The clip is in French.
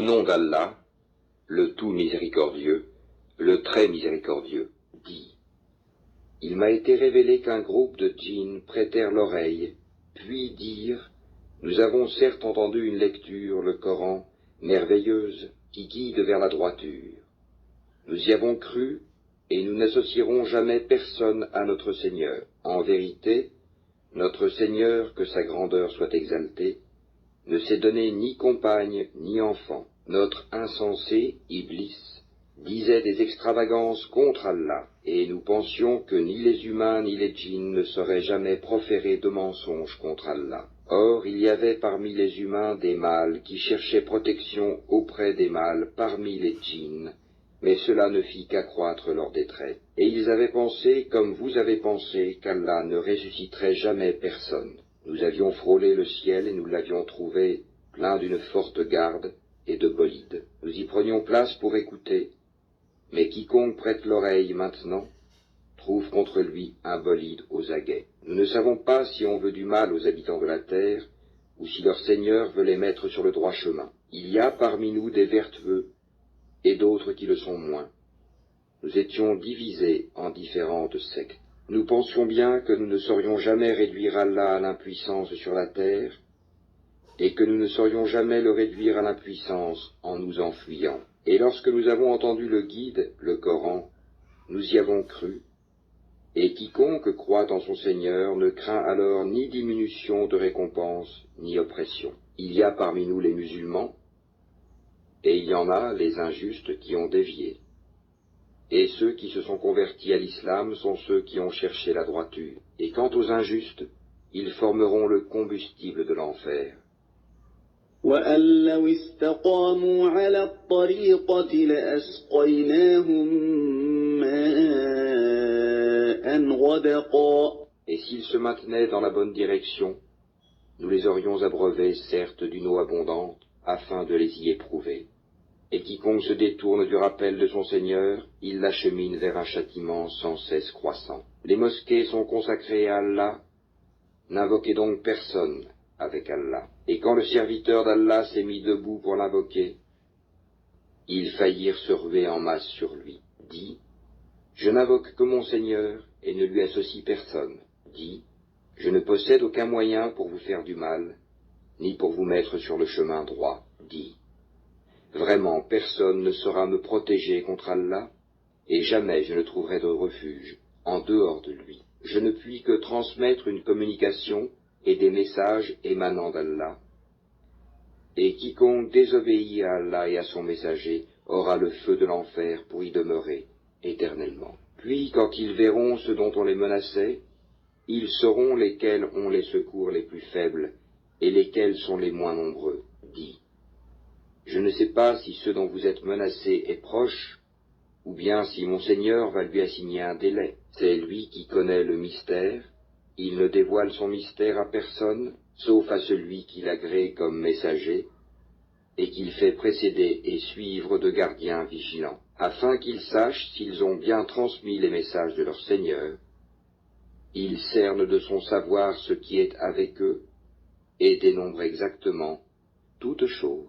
Au nom d'Allah, le tout miséricordieux, le très miséricordieux, dit. Il m'a été révélé qu'un groupe de djinns prêtèrent l'oreille, puis dirent, nous avons certes entendu une lecture, le Coran, merveilleuse, qui guide vers la droiture. Nous y avons cru, et nous n'associerons jamais personne à notre Seigneur. En vérité, notre Seigneur, que sa grandeur soit exaltée, ne s'est donné ni compagne ni enfant. Notre insensé, Iblis, disait des extravagances contre Allah, et nous pensions que ni les humains ni les djinns ne sauraient jamais proférer de mensonges contre Allah. Or, il y avait parmi les humains des mâles qui cherchaient protection auprès des mâles parmi les djinns, mais cela ne fit qu'accroître leur détresse. Et ils avaient pensé, comme vous avez pensé, qu'Allah ne ressusciterait jamais personne. Nous avions frôlé le ciel et nous l'avions trouvé plein d'une forte garde et de bolides. Nous y prenions place pour écouter, mais quiconque prête l'oreille maintenant trouve contre lui un bolide aux aguets. Nous ne savons pas si on veut du mal aux habitants de la terre, ou si leur Seigneur veut les mettre sur le droit chemin. Il y a parmi nous des vertueux, et d'autres qui le sont moins. Nous étions divisés en différentes sectes. Nous pensions bien que nous ne saurions jamais réduire Allah à l'impuissance sur la terre, et que nous ne saurions jamais le réduire à l'impuissance en nous enfuyant. Et lorsque nous avons entendu le guide, le Coran, nous y avons cru, et quiconque croit en son Seigneur ne craint alors ni diminution de récompense, ni oppression. Il y a parmi nous les musulmans, et il y en a les injustes qui ont dévié. Et ceux qui se sont convertis à l'islam sont ceux qui ont cherché la droiture. Et quant aux injustes, ils formeront le combustible de l'enfer. وأن لو استقاموا على الطريقة لأسقيناهم ماء غدقا. Et s'ils se maintenaient dans la bonne direction, nous les aurions abreuvés certes d'une eau abondante, afin de les y éprouver. Et quiconque se détourne du rappel de son Seigneur, il l'achemine vers un châtiment sans cesse croissant. Les mosquées sont consacrées à Allah, n'invoquez donc personne avec Allah. Et quand le serviteur d'Allah s'est mis debout pour l'invoquer, ils faillirent se ruer en masse sur lui. Dit, je n'invoque que mon Seigneur et ne lui associe personne. Dit, je ne possède aucun moyen pour vous faire du mal, ni pour vous mettre sur le chemin droit. Dit, vraiment personne ne saura me protéger contre Allah, et jamais je ne trouverai de refuge en dehors de lui. Je ne puis que transmettre une communication et des messages émanant d'Allah, et quiconque désobéit à Allah et à son messager aura le feu de l'enfer pour y demeurer éternellement. Puis, quand ils verront ce dont on les menaçait, ils sauront lesquels ont les secours les plus faibles et lesquels sont les moins nombreux. Dit, je ne sais pas si ce dont vous êtes menacés est proche, ou bien si mon Seigneur va lui assigner un délai. C'est lui qui connaît le mystère, il ne dévoile son mystère à personne, sauf à celui qui l'agrée comme messager, et qu'il fait précéder et suivre de gardiens vigilants, afin qu'ils sachent s'ils ont bien transmis les messages de leur Seigneur. Il cerne de son savoir ce qui est avec eux, et dénombre exactement toutes choses.